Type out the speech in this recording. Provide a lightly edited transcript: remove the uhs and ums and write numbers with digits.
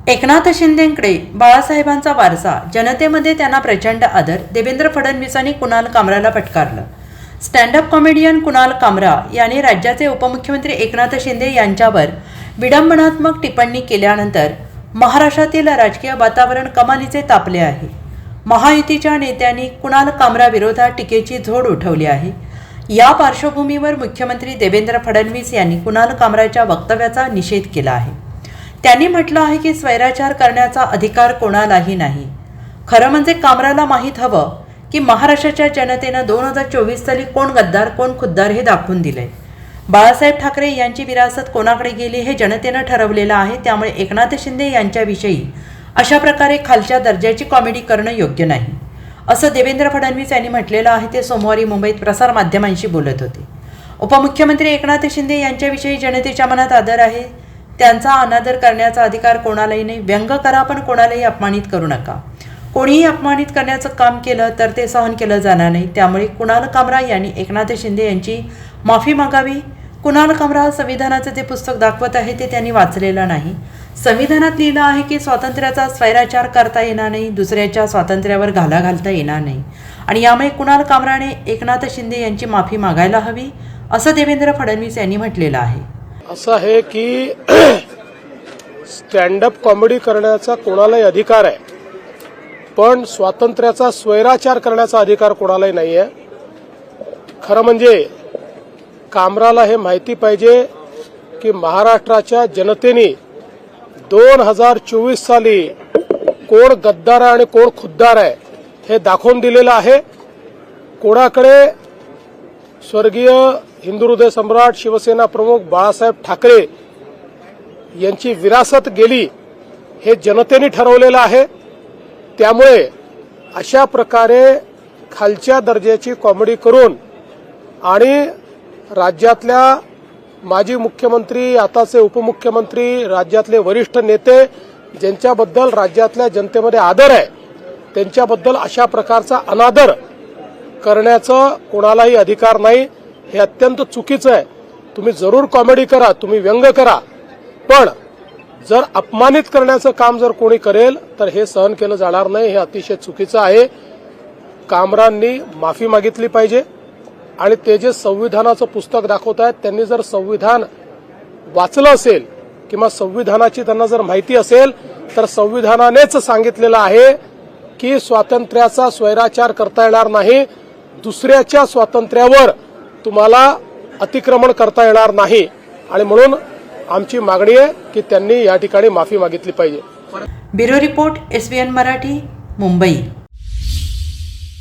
एकनाथ शिंदेंकडे बाळासाहेबांचा वारसा, जनतेमध्ये त्यांना प्रचंड आदर. देवेंद्र फडणवीसांनी कुणाल कामराला फटकारलं. स्टँडअप कॉमेडियन कुणाल कामरा यांनी राज्याचे उपमुख्यमंत्री एकनाथ शिंदे यांच्यावर विडंबनात्मक टिप्पणी केल्यानंतर महाराष्ट्रातील राजकीय वातावरण कमालीचे तापले आहे. महायुतीच्या नेत्यांनी कुणाल कामरा विरोधात टीकेची झोड उठवली आहे. या पार्श्वभूमीवर मुख्यमंत्री देवेंद्र फडणवीस यांनी कुणाल कामराच्या वक्तव्याचा निषेध केला आहे. त्यांनी म्हटलं आहे की स्वैराचार करण्याचा अधिकार कोणालाही नाही. खरं म्हणजे कामराला माहीत हवं की महाराष्ट्राच्या जनतेनं 2024 साली कोण गद्दार कोण खुद्दार हे दाखवून दिलंय. बाळासाहेब ठाकरे यांची विरासत कोणाकडे गेली हे जनतेनं ठरवलेलं आहे. त्यामुळे एकनाथ शिंदे यांच्याविषयी अशा प्रकारे खालच्या दर्जाची कॉमेडी करणं योग्य नाही, असं देवेंद्र फडणवीस यांनी म्हटलेलं आहे. ते सोमवारी मुंबईत प्रसारमाध्यमांशी बोलत होते. उपमुख्यमंत्री एकनाथ शिंदे यांच्याविषयी जनतेच्या मनात आदर आहे. त्यांचा अनादर करण्याचा अधिकार कोणालाही नाही. व्यंग करा पण कोणालाही अपमानित करू नका. कोणीही अपमानित करण्याचं काम केलं तर ते सहन केलं जाणार नाही. त्यामुळे कुणाल कामरा यांनी एकनाथ शिंदे यांची माफी मागावी. कुणाल कामरा संविधानाचं जे पुस्तक दाखवत आहे ते त्यांनी वाचलेलं नाही. संविधानात लिहिलं आहे की स्वातंत्र्याचा स्वैराचार करता येणार नाही, दुसऱ्याच्या स्वातंत्र्यावर घाला घालता येणार नाही. आणि यामुळे कुणाल कामराने एकनाथ शिंदे यांची माफी मागायला हवी, असं देवेंद्र फडणवीस यांनी म्हटलेलं आहे. असं आहे की स्टँडअप कॉमेडी करण्याचा कोणालाही अधिकार आहे, पण स्वातंत्र्याचा स्वैराचार करण्याचा अधिकार कोणालाही नाही आहे. खरं म्हणजे कामराला हे माहिती पाहिजे की महाराष्ट्राच्या जनतेने 2024 साली कोण गद्दार आहे आणि कोण खुद्दार आहे हे दाखवून दिलेलं आहे. कोणाकडे स्वर्गीय हिंदू हृदय सम्राट शिवसेना प्रमुख बाळासाहेब ठाकरे यांची विरासत गेली हे जनतेने ठरवलेलं आहे. त्यामुळे अशा प्रकारे खालच्या दर्जाची कॉमेडी करून आणि राज्यातल्या माजी मुख्यमंत्री, आताचे उपमुख्यमंत्री, राज्यातले वरिष्ठ नेते ज्यांच्याबद्दल राज्यातल्या जनतेमध्ये आदर आहे त्यांच्याबद्दल अशा प्रकारचा अनादर करण्याचा कोणालाही अधिकार नाही. हे अत्यंत चुकीचं आहे. तुम्ही जरूर कॉमेडी करा, तुम्ही व्यंग करा, पण जर अपमानित करण्याचं काम जर कोणी करेल तर हे सहन केलं जाणार नाही. हे अतिशय चुकीचं आहे. कामरांनी माफी मागितली पाहिजे आणि ते जे संविधानाचं पुस्तक दाखवत आहेत त्यांनी जर संविधान वाचलं असेल किंवा संविधानाची त्यांना जर माहिती असेल तर संविधानानेच सांगितलेलं आहे की स्वातंत्र्याचा स्वैराचार करता येणार नाही, दुसऱ्याच्या स्वातंत्र्यावर तुम्हाला अतिक्रमण करता येणार नाही. आणि म्हणून आमची मागणी आहे की त्यांनी या ठिकाणी माफी मागितली पाहिजे. Bureau report, SBN Marathi, Mumbai.